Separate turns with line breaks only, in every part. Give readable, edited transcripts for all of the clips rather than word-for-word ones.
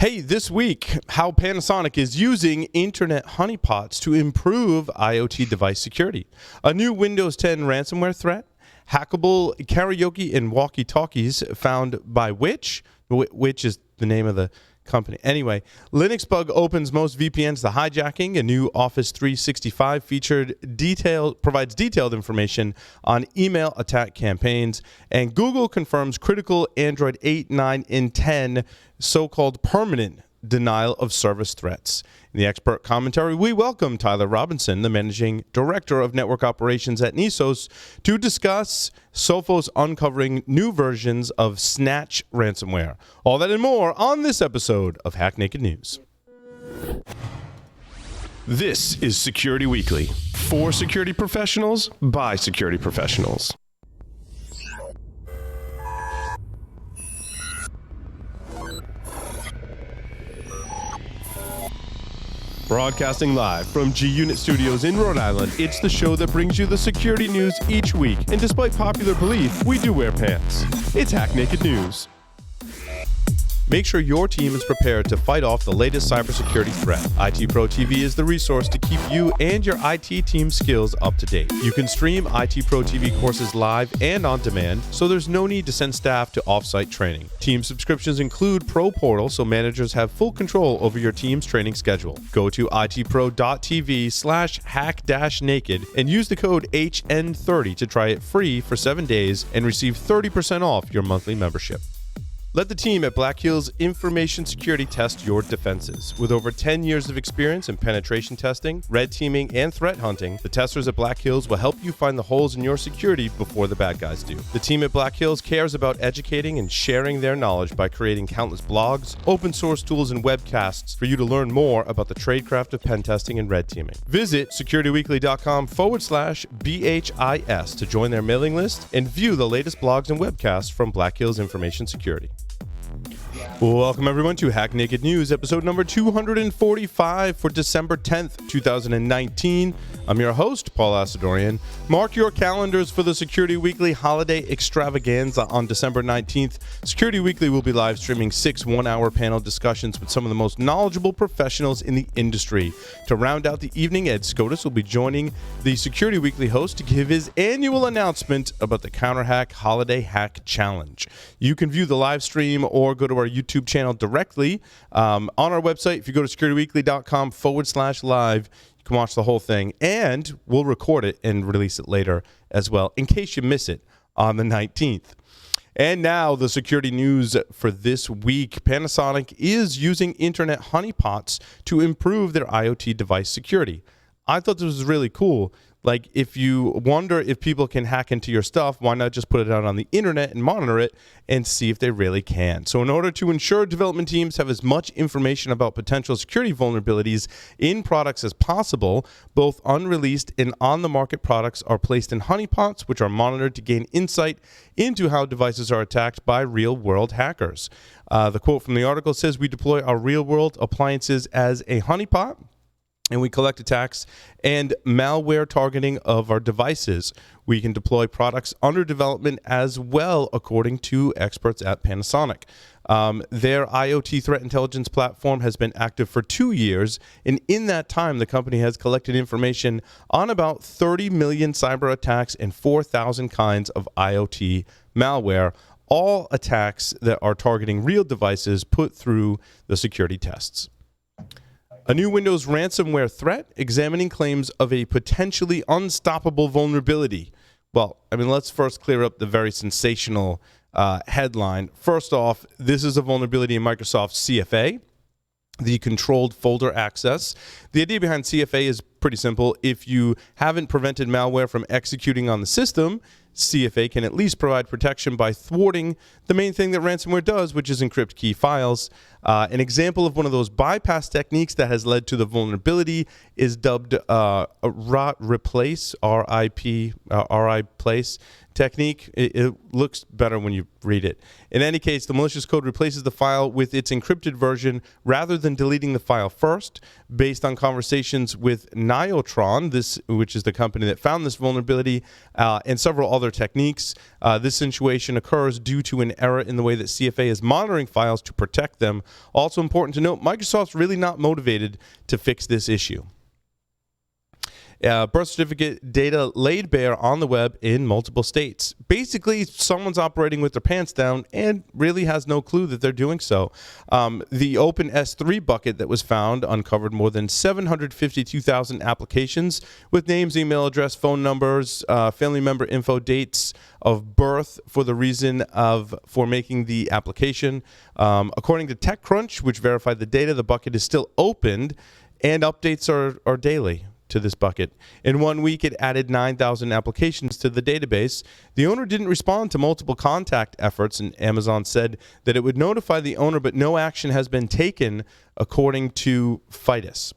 Hey, this week, how Panasonic is using internet honeypots to improve IoT device security. A new Windows 10 ransomware threat. Hackable karaoke and walkie-talkies found by Which is the name of the company. Anyway, Linux bug opens most VPNs to hijacking. A new Office 365 provides detailed information on email attack campaigns. And Google confirms critical Android 8, 9, and 10 so-called permanent denial of service threats. In the expert commentary, we welcome Tyler Robinson, the Managing Director of Network Operations at Nisos, to discuss Sophos uncovering new versions of Snatch ransomware. All that and more on this episode of Hack Naked News. This is Security Weekly, for security professionals, by security professionals. Broadcasting live from G-Unit Studios in Rhode Island, it's the show that brings you the security news each week. And despite popular belief, we do wear pants. It's Hack Naked News. Make sure your team is prepared to fight off the latest cybersecurity threat. IT Pro TV is the resource to keep you and your IT team skills up to date. You can stream IT Pro TV courses live and on demand, so there's no need to send staff to off-site training. Team subscriptions include Pro Portal, so managers have full control over your team's training schedule. Go to itpro.tv/hack-naked and use the code HN30 to try it free for 7 days and receive 30% off your monthly membership. Let the team at Black Hills Information Security test your defenses. With over 10 years of experience in penetration testing, red teaming, and threat hunting, the testers at Black Hills will help you find the holes in your security before the bad guys do. The team at Black Hills cares about educating and sharing their knowledge by creating countless blogs, open source tools, and webcasts for you to learn more about the tradecraft of pen testing and red teaming. Visit securityweekly.com/BHIS to join their mailing list and view the latest blogs and webcasts from Black Hills Information Security. Welcome everyone to Hack Naked News, episode number 245 for December 10th, 2019. I'm your host, Paul Asadorian. Mark your calendars for the Security Weekly Holiday Extravaganza on December 19th. Security Weekly will be live streaming 6 one-hour panel discussions with some of the most knowledgeable professionals in the industry. To round out the evening, Ed Scotus will be joining the Security Weekly host to give his annual announcement about the CounterHack Holiday Hack Challenge. You can view the live stream or go to our YouTube channel directly on our website. If you go to securityweekly.com/live, you can watch the whole thing, and we'll record it and release it later as well in case you miss it on the 19th. And now the security news for this week. Panasonic is using internet honeypots to improve their IoT device security. I thought this was really cool. Like, if you wonder if people can hack into your stuff, why not just put it out on the internet and monitor it and see if they really can? So in order to ensure development teams have as much information about potential security vulnerabilities in products as possible, both unreleased and on-the-market products are placed in honeypots, which are monitored to gain insight into how devices are attacked by real-world hackers. The quote from the article says, "We deploy our real-world appliances as a honeypot, and we collect attacks and malware targeting of our devices. We can deploy products under development as well, according to experts at Panasonic." Their IoT threat intelligence platform has been active for 2 years, and in that time, the company has collected information on about 30 million cyber attacks and 4,000 kinds of IoT malware, all attacks that are targeting real devices put through the security tests. A new Windows ransomware threat examining claims of a potentially unstoppable vulnerability. Well, let's first clear up the very sensational headline. First off, this is a vulnerability in Microsoft's CFA, the controlled folder access. The idea behind CFA is pretty simple. If you haven't prevented malware from executing on the system, CFA can at least provide protection by thwarting the main thing that ransomware does, which is encrypt key files. An example of one of those bypass techniques that has led to the vulnerability is dubbed RIP, RIPlace. technique. It looks better when you read it. In any case, the malicious code replaces the file with its encrypted version rather than deleting the file first. Based on conversations with Niotron, which is the company that found this vulnerability, and several other techniques, this situation occurs due to an error in the way that CFA is monitoring files to protect them. Also important to note, Microsoft's really not motivated to fix this issue. Birth certificate data laid bare on the web in multiple states. Basically, someone's operating with their pants down and really has no clue that they're doing so. The Open S3 bucket that was found uncovered more than 752,000 applications with names, email address, phone numbers, family member info, dates of birth for the reason for making the application. According to TechCrunch, which verified the data, the bucket is still opened and updates are daily to this bucket. In 1 week, it added 9,000 applications to the database. The owner didn't respond to multiple contact efforts, and Amazon said that it would notify the owner, but no action has been taken, according to FIDUS.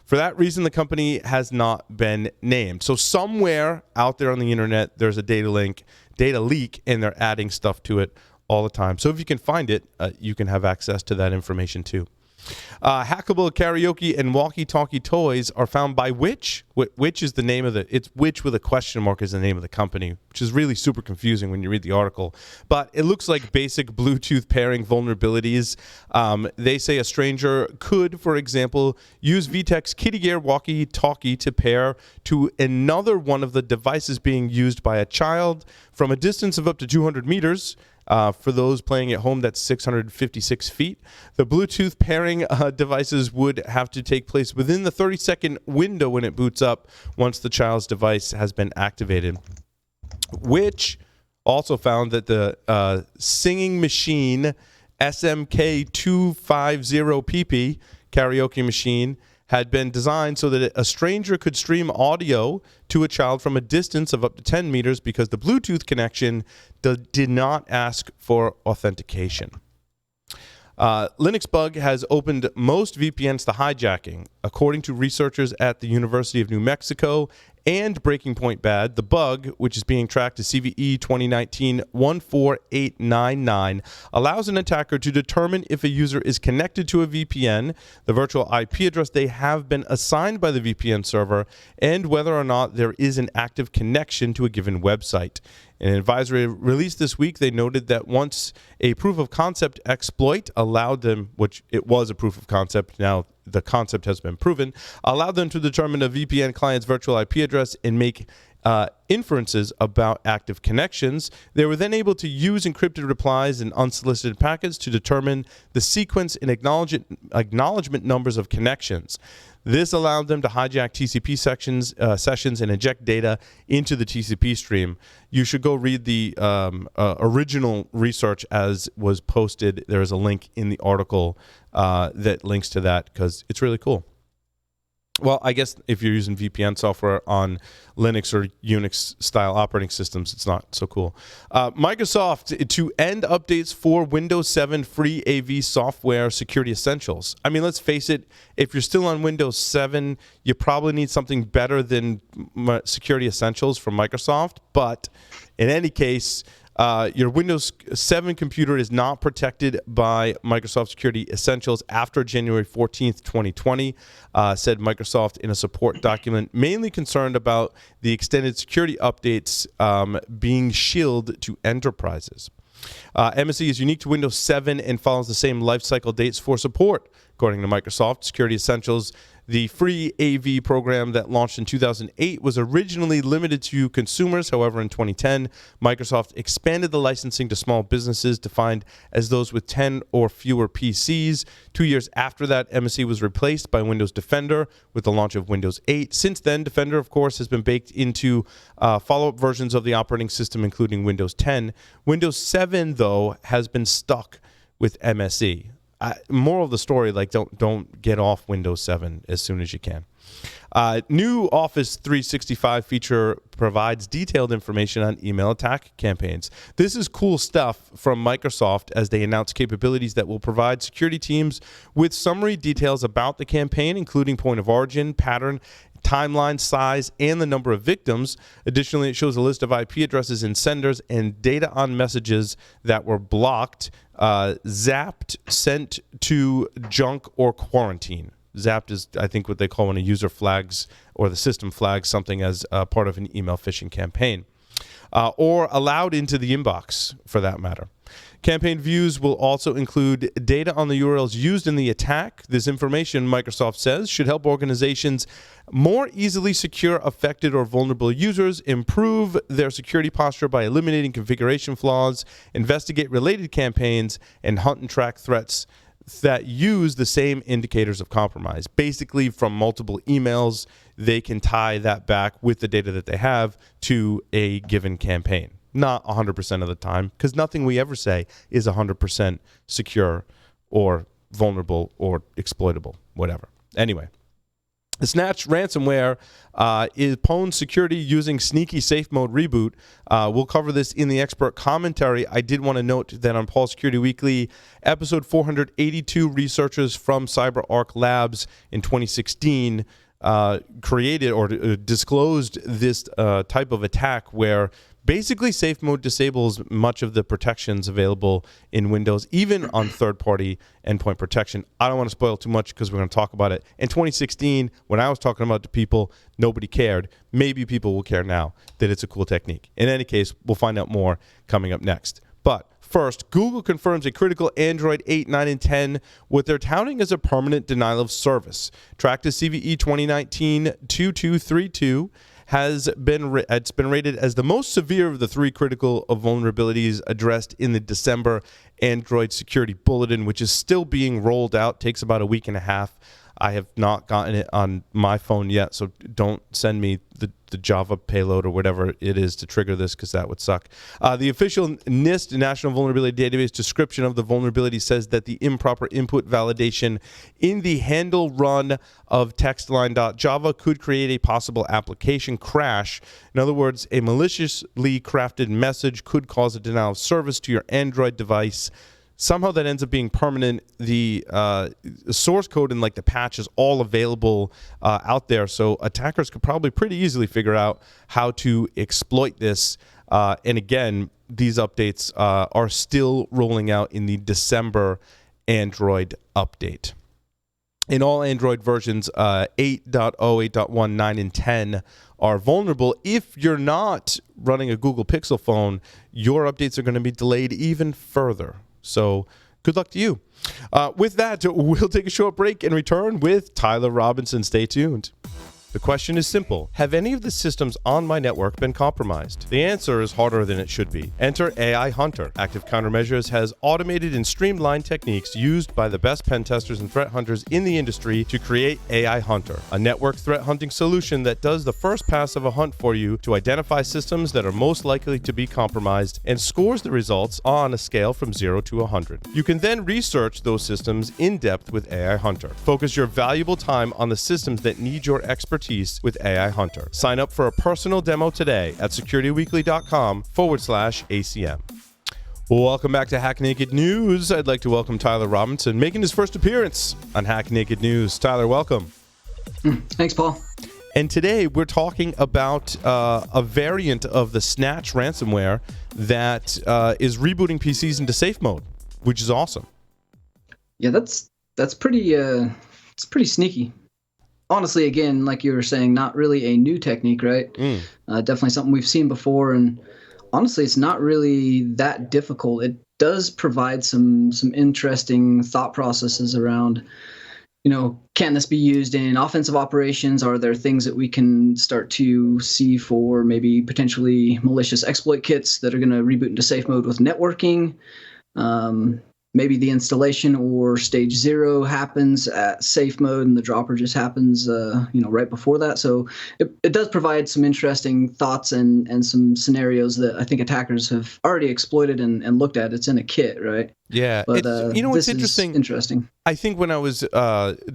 For that reason, the company has not been named. So somewhere out there on the internet, there's a data leak, and they're adding stuff to it all the time. So if you can find it, you can have access to that information too. Hackable karaoke and walkie-talkie toys are found by Which. Which is the name of it's Which with a question mark is the name of the company, which is really super confusing when you read the article. But it looks like basic Bluetooth pairing vulnerabilities. They say a stranger could, for example, use VTech's Kitty Gear walkie-talkie to pair to another one of the devices being used by a child from a distance of up to 200 meters. For those playing at home, that's 656 feet. The Bluetooth pairing devices would have to take place within the 30-second window when it boots up once the child's device has been activated. Which also found that the Singing Machine SMK250PP karaoke machine had been designed so that a stranger could stream audio to a child from a distance of up to 10 meters because the Bluetooth connection did not ask for authentication. Linux Bug has opened most VPNs to hijacking. According to researchers at the University of New Mexico and Breaking Point Bad, the bug, which is being tracked to CVE 2019-14899, allows an attacker to determine if a user is connected to a VPN, the virtual IP address they have been assigned by the VPN server, and whether or not there is an active connection to a given website. In an advisory released this week, they noted that once a proof of concept exploit allowed them, which it was a proof of concept, now the concept has been proven, allowed them to determine a VPN client's virtual IP address and make inferences about active connections. They were then able to use encrypted replies and unsolicited packets to determine the sequence and acknowledgement numbers of connections. This allowed them to hijack TCP sessions and inject data into the TCP stream. You should go read the original research as was posted. There is a link in the article that links to that because it's really cool. Well, I guess if you're using VPN software on Linux or Unix style operating systems, it's not so cool. Microsoft to end updates for Windows 7 free AV software security essentials. I mean, let's face it, if you're still on Windows 7, you probably need something better than security essentials from Microsoft. But in any case, your Windows 7 computer is not protected by Microsoft Security Essentials after January 14th, 2020, said Microsoft in a support document, mainly concerned about the extended security updates being shielded to enterprises. MSE is unique to Windows 7 and follows the same lifecycle dates for support, according to Microsoft Security Essentials. The free AV program that launched in 2008 was originally limited to consumers. However, in 2010, Microsoft expanded the licensing to small businesses defined as those with 10 or fewer PCs. 2 years after that, MSE was replaced by Windows Defender with the launch of Windows 8. Since then, Defender, of course, has been baked into follow-up versions of the operating system, including Windows 10. Windows 7, though, has been stuck with MSE. Moral of the story, like don't get off Windows 7 as soon as you can. New Office 365 feature provides detailed information on email attack campaigns. This is cool stuff from Microsoft as they announce capabilities that will provide security teams with summary details about the campaign, including point of origin, pattern, timeline, size, and the number of victims. Additionally, it shows a list of IP addresses and senders and data on messages that were blocked, zapped, sent to junk, or quarantine. Zapped is, I think, what they call when a user flags or the system flags something as part of an email phishing campaign, or allowed into the inbox, for that matter. Campaign views will also include data on the URLs used in the attack. This information, Microsoft says, should help organizations more easily secure affected or vulnerable users, improve their security posture by eliminating configuration flaws, investigate related campaigns, and hunt and track threats that use the same indicators of compromise. Basically, from multiple emails, they can tie that back with the data that they have to a given campaign. Not 100% of the time, because nothing we ever say is 100% secure or vulnerable or exploitable, whatever. Anyway, the Snatch ransomware is pwned security using sneaky safe mode reboot. We'll cover this in the expert commentary. I did want to note that on Paul Security Weekly, episode 482, researchers from CyberArk Labs in 2016 created or disclosed this type of attack where basically safe mode disables much of the protections available in Windows, even on third-party endpoint protection. I don't want to spoil too much because we're going to talk about it. In 2016, when I was talking about it to people, nobody cared. Maybe people will care now that it's a cool technique. In any case, we'll find out more coming up next. But first, Google confirms a critical Android 8, 9, and 10, what they're touting as a permanent denial of service. Tracked as CVE 2019-2232, it's been rated as the most severe of the three critical vulnerabilities addressed in the December Android Security Bulletin, which is still being rolled out. Takes about a week and a half. I have not gotten it on my phone yet, so don't send me the Java payload or whatever it is to trigger this, because that would suck. The official NIST, National Vulnerability Database, description of the vulnerability says that the improper input validation in the handle run of textline.java could create a possible application crash. In other words, a maliciously crafted message could cause a denial of service to your Android device. Somehow that ends up being permanent. The source code and like the patch is all available out there, so attackers could probably pretty easily figure out how to exploit this. And again, these updates are still rolling out in the December Android update. In all Android versions, 8.0, 8.1, 9, and 10 are vulnerable. If you're not running a Google Pixel phone, your updates are going to be delayed even further. So good luck to you. With that, we'll take a short break and return with Tyler Robinson. Stay tuned. The question is simple. Have any of the systems on my network been compromised? The answer is harder than it should be. Enter AI Hunter. Active Countermeasures has automated and streamlined techniques used by the best pen testers and threat hunters in the industry to create AI Hunter, a network threat hunting solution that does the first pass of a hunt for you to identify systems that are most likely to be compromised and scores the results on a scale from 0 to 100. You can then research those systems in depth with AI Hunter. Focus your valuable time on the systems that need your expertise with AI Hunter. Sign up for a personal demo today at securityweekly.com/ACM. Welcome back to Hack Naked News. I'd like to welcome Tyler Robinson, making his first appearance on Hack Naked News. Tyler, welcome.
Thanks, Paul.
And today we're talking about a variant of the Snatch ransomware that is rebooting PCs into safe mode, which is awesome.
Yeah, that's pretty it's pretty sneaky. Honestly, again, like you were saying, not really a new technique, right? Definitely something we've seen before, and honestly, it's not really that difficult. It does provide some interesting thought processes around, can this be used in offensive operations? Are there things that we can start to see for maybe potentially malicious exploit kits that are going to reboot into safe mode with networking? Maybe the installation or stage 0 happens at safe mode and the dropper just happens, right before that. So it does provide some interesting thoughts and some scenarios that I think attackers have already exploited and looked at. It's in a kit, right?
Yeah,
But
it's
this is interesting.
I think when I was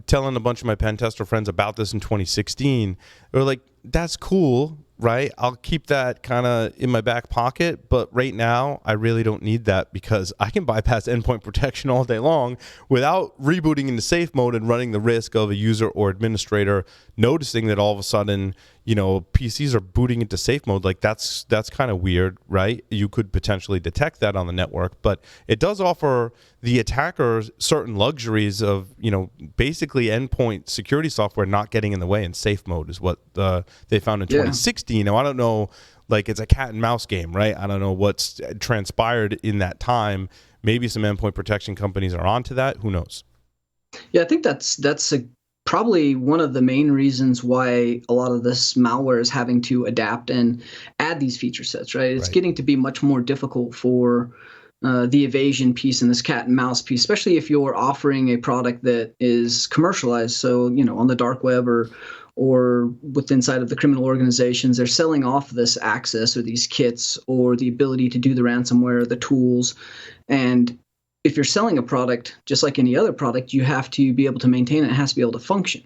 telling a bunch of my pen tester friends about this in 2016, they were like, that's cool, right? I'll keep that kind of in my back pocket, but right now I really don't need that because I can bypass endpoint protection all day long without rebooting into safe mode and running the risk of a user or administrator noticing that all of a sudden, PCs are booting into safe mode. Like that's kind of weird, right? You could potentially detect that on the network, but it does offer the attacker certain luxuries of, basically endpoint security software not getting in the way, and safe mode is what they found in 2016. Now, I don't know, like it's a cat and mouse game, right? I don't know what's transpired in that time. Maybe some endpoint protection companies are onto that. Who knows?
Yeah, I think that's probably one of the main reasons why a lot of this malware is having to adapt and add these feature sets, right? It's getting to be much more difficult for the evasion piece and this cat and mouse piece, especially if you're offering a product that is commercialized. So, on the dark web or with inside of the criminal organizations, they're selling off this access or these kits or the ability to do the ransomware, the tools. And if you're selling a product, just like any other product, you have to be able to maintain it. It has to be able to function.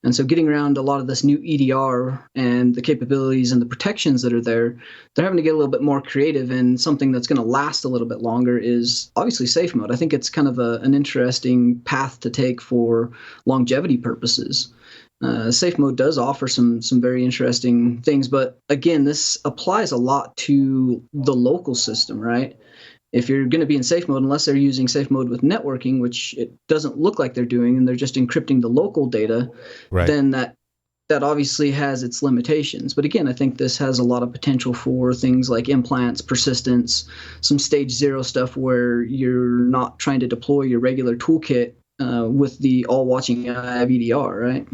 And so getting around a lot of this new EDR and the capabilities and the protections that are there, they're having to get a little bit more creative, and something that's going to last a little bit longer is obviously safe mode. I think it's kind of an interesting path to take for longevity purposes. Safe mode does offer some very interesting things, but again, this applies a lot to the local system, right? If you're going to be in safe mode, unless they're using safe mode with networking, which it doesn't look like they're doing, and they're just encrypting the local data, then that obviously has its limitations. But again, I think this has a lot of potential for things like implants, persistence, some stage 0 stuff where you're not trying to deploy your regular toolkit with the all-watching eye of EDR, right?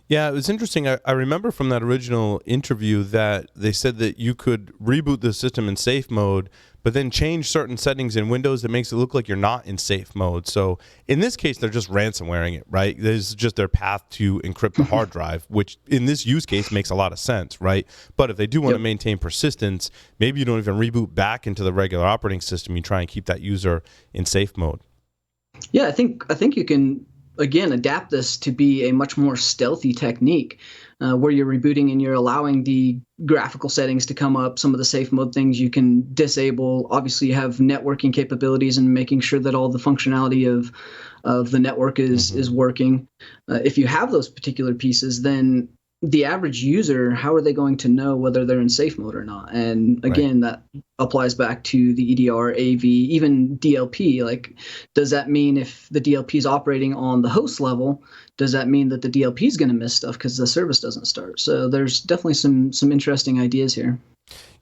Yeah, it was interesting. I remember from that original interview that they said that you could reboot the system in safe mode, but then change certain settings in Windows that makes it look like you're not in safe mode. So in this case, they're just ransomwaring it, right? This is just their path to encrypt the hard drive, which in this use case makes a lot of sense, right? But if they do want to maintain persistence, maybe you don't even reboot back into the regular operating system. You try and keep that user in safe mode.
Yeah, I think you can, again, adapt this to be a much more stealthy technique where you're rebooting and you're allowing the graphical settings to come up. Some of the safe mode things you can disable. Obviously, you have networking capabilities and making sure that all the functionality of the network is working. If you have those particular pieces, then the average user, how are they going to know whether they're in safe mode or not? And again, that applies back to the EDR, AV, even DLP. Like, does that mean if the DLP is operating on the host level, does that mean that the DLP is going to miss stuff because the service doesn't start? So there's definitely some interesting ideas here.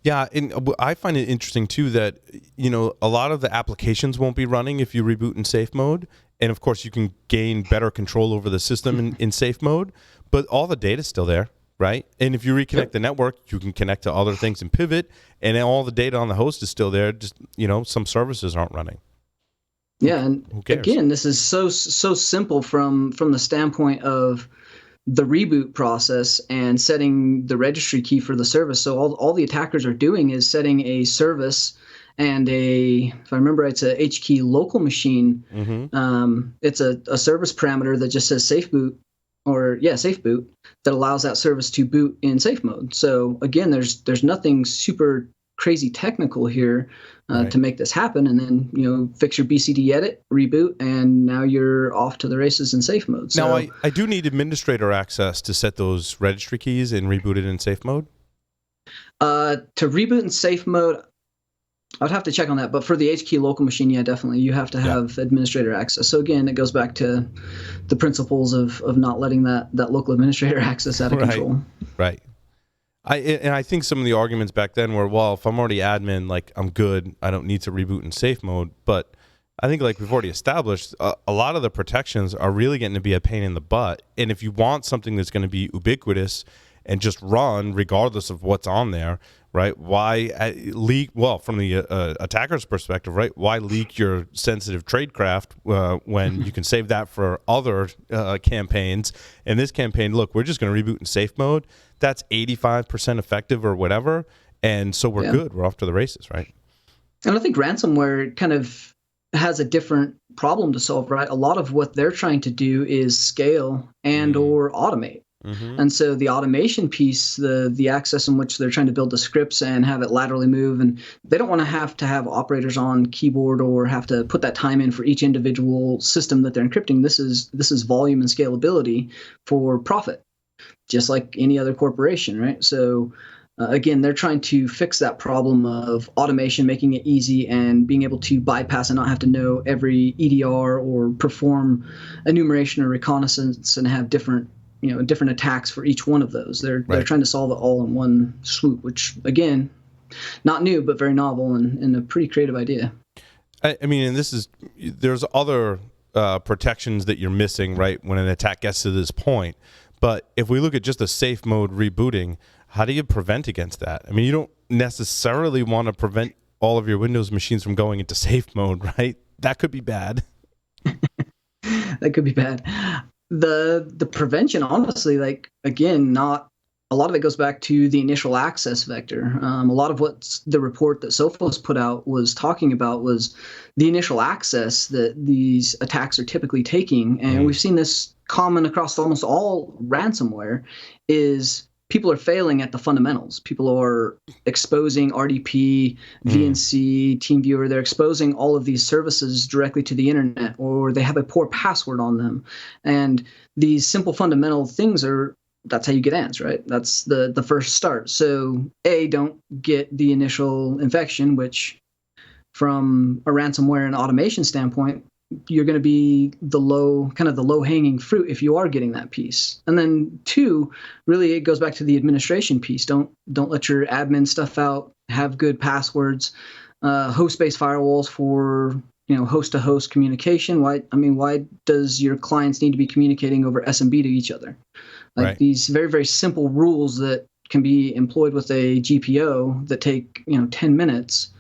Yeah, and I find it interesting too that, a lot of the applications won't be running if you reboot in safe mode. And of course, you can gain better control over the system in safe mode, but all the data is still there, right? And if you reconnect the network, you can connect to other things and pivot, and all the data on the host is still there. Just, some services aren't running.
Yeah, and again, this is so simple from the standpoint of the reboot process and setting the registry key for the service. So all the attackers are doing is setting a service and if I remember, it's a HKey local machine. It's a service parameter that just says safe boot safe boot that allows that service to boot in safe mode. So again, there's nothing super crazy technical here to make this happen. And then, fix your BCD edit, reboot, and now you're off to the races in safe mode. So,
now, I do need administrator access to set those registry keys and reboot it in safe mode?
To reboot in safe mode, I'd have to check on that. But for the HKey local machine, yeah, definitely. You have to have administrator access. So again, it goes back to the principles of not letting that local administrator access out of control.
Right. I think some of the arguments back then were, well, if I'm already admin, like I'm good, I don't need to reboot in safe mode. But I think like we've already established, a lot of the protections are really getting to be a pain in the butt. And if you want something that's going to be ubiquitous and just run regardless of what's on there, right? Why leak? Well, from the attacker's perspective, right? Why leak your sensitive tradecraft when you can save that for other campaigns? In this campaign, look, we're just going to reboot in safe mode. That's 85% effective or whatever, and so we're good. We're off to the races, right?
And I think ransomware kind of has a different problem to solve, right? A lot of what they're trying to do is scale and or automate. And so the automation piece, the access in which they're trying to build the scripts and have it laterally move, and they don't want to have operators on keyboard or have to put that time in for each individual system that they're encrypting. This is volume and scalability for profit, just like any other corporation, right? So again, they're trying to fix that problem of automation, making it easy and being able to bypass and not have to know every EDR or perform enumeration or reconnaissance and have different attacks for each one of those. They're trying to solve it all in one swoop, which again, not new, but very novel and a pretty creative idea.
I mean, and there's other protections that you're missing, right, when an attack gets to this point. But if we look at just the safe mode rebooting, how do you prevent against that? I mean, you don't necessarily want to prevent all of your Windows machines from going into safe mode, right? That could be bad.
That could be bad. The prevention, honestly, like, again, not a lot of it goes back to the initial access vector. A lot of what the report that Sophos put out was talking about was the initial access that these attacks are typically taking. And we've seen this common across almost all ransomware is people are failing at the fundamentals. People are exposing RDP, VNC, TeamViewer. They're exposing all of these services directly to the internet, or they have a poor password on them. And these simple fundamental things that's how you get ants, right? That's the first start. So don't get the initial infection, which from a ransomware and automation standpoint, you're going to be the low hanging fruit if you are getting that piece. And then 2, really it goes back to the administration piece. Don't let your admin stuff out. Have good passwords, host-based firewalls for host-to-host communication. Why does your clients need to be communicating over SMB to each other? Like these very, very simple rules that can be employed with a GPO that take 10 minutes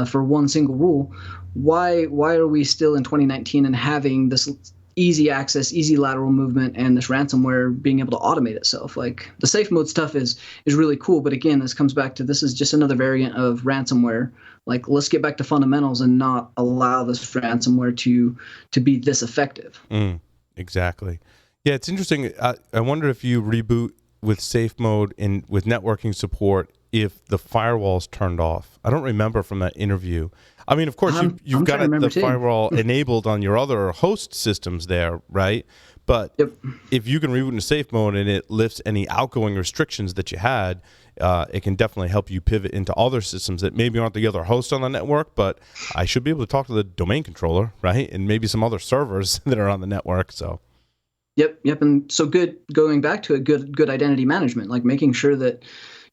for one single rule. Why are we still in 2019 and having this easy access, easy lateral movement, and this ransomware being able to automate itself? Like, the safe mode stuff is really cool, but again, this comes back to this is just another variant of ransomware. Like, let's get back to fundamentals and not allow this ransomware to be this effective.
Exactly. Yeah, it's interesting. I wonder if you reboot with safe mode and with networking support, if the firewall's turned off. I don't remember from that interview. I mean, of course, you've got the firewall enabled on your other host systems there, right? But if you can reboot into safe mode and it lifts any outgoing restrictions that you had, it can definitely help you pivot into other systems that maybe aren't the other host on the network, but I should be able to talk to the domain controller, right? And maybe some other servers that are on the network, so.
Yep. And so going back to a good identity management, like making sure that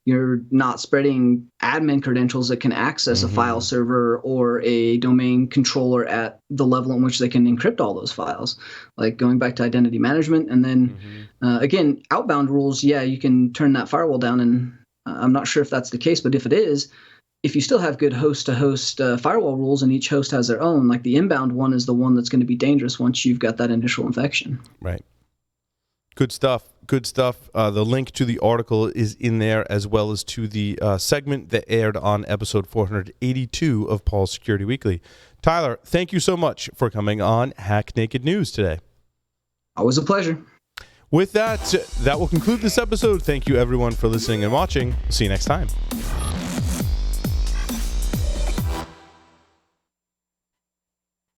you're not spreading admin credentials that can access a file server or a domain controller at the level in which they can encrypt all those files. Like going back to identity management. And then, again, outbound rules, you can turn that firewall down. And I'm not sure if that's the case, but if it is, if you still have good host-to-host firewall rules and each host has their own, like the inbound one is the one that's going to be dangerous once you've got that initial infection.
Right. Good stuff. The link to the article is in there, as well as to the segment that aired on episode 482 of Paul's Security Weekly. Tyler, thank you so much for coming on Hack Naked News today.
Always a pleasure.
With that will conclude this episode. Thank you, everyone, for listening and watching. See you next time.